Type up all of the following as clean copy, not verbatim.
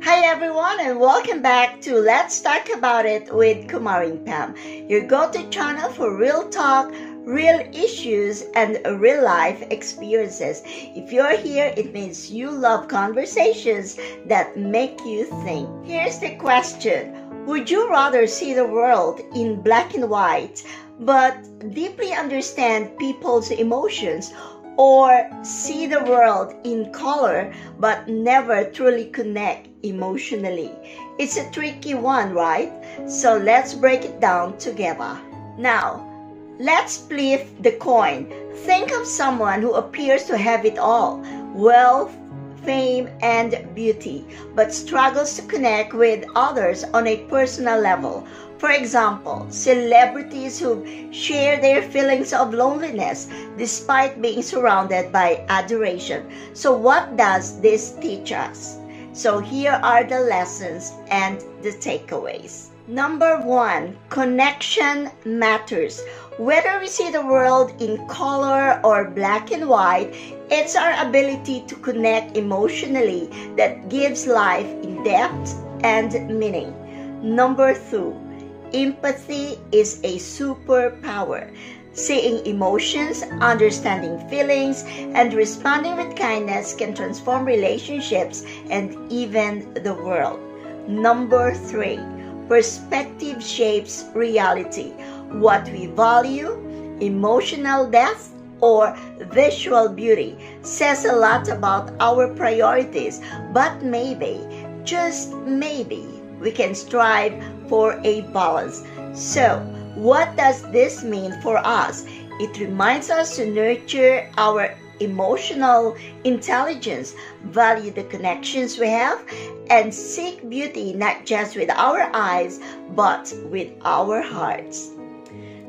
Hi everyone and welcome back to Let's Talk About It with Kumaring Pam, your go-to channel for real talk, real issues, and real life experiences. If you're here, it means you love conversations that make you think. Here's the question. Would you rather see the world in black and white but deeply understand people's emotions, or see the world in color but never truly connect emotionally? It's a tricky one, right? So let's break it down together. Now, let's flip the coin. Think of someone who appears to have it all: wealth, fame, and beauty, but struggles to connect with others on a personal level. For example, celebrities who share their feelings of loneliness despite being surrounded by adoration. So what does this teach us? So here are the lessons and the takeaways. Number one, connection matters. Whether we see the world in color or black and white, it's our ability to connect emotionally that gives life in depth and meaning. Number two, empathy is a superpower. Seeing emotions, understanding feelings, and responding with kindness can transform relationships and even the world. Number three, perspective shapes reality. What we value, emotional depth, or visual beauty, says a lot about our priorities, but maybe, just maybe, we can strive for a balance. So, what does this mean for us? It reminds us to nurture our emotional intelligence, value the connections we have, and seek beauty not just with our eyes, but with our hearts.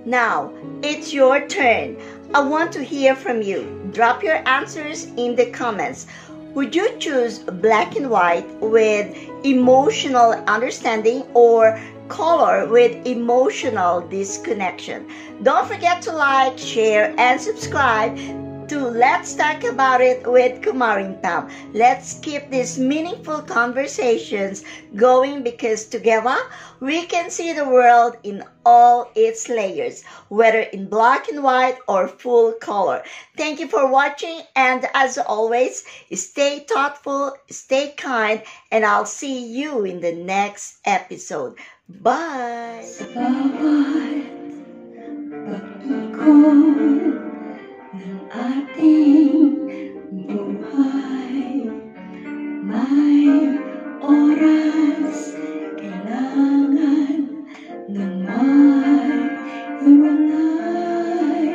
Now, it's your turn. I want to hear from you. Drop your answers in the comments. Would you choose black and white with emotional understanding, or color with emotional disconnection? Don't forget to like, share, and subscribe to Let's Talk About It with Kumaring Pam. Let's keep these meaningful conversations going, because together we can see the world in all its layers, whether in black and white or full color. Thank you for watching, and as always, stay thoughtful, stay kind, and I'll see you in the next episode. Bye! Sa bawat pag-ikot ng ating buhay, may oras kailangan ng may iwalay.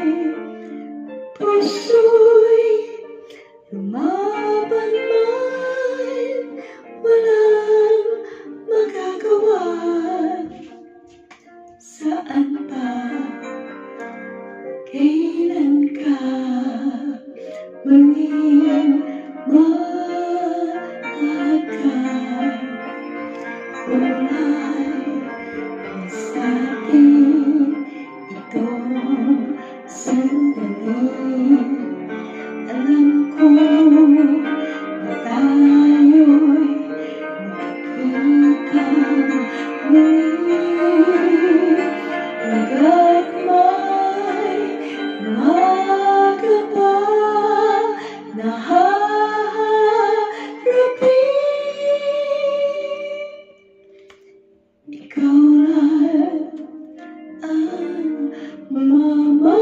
Puso'y lumaban man, walang magagawa. Saan pa, kailan ka muling mahagkan? Kulay sa atin itong sandali. Alam ko na tayo'y magkikita muli. Hanggat may umaga pa na haharapin, ikaw lang ang mama.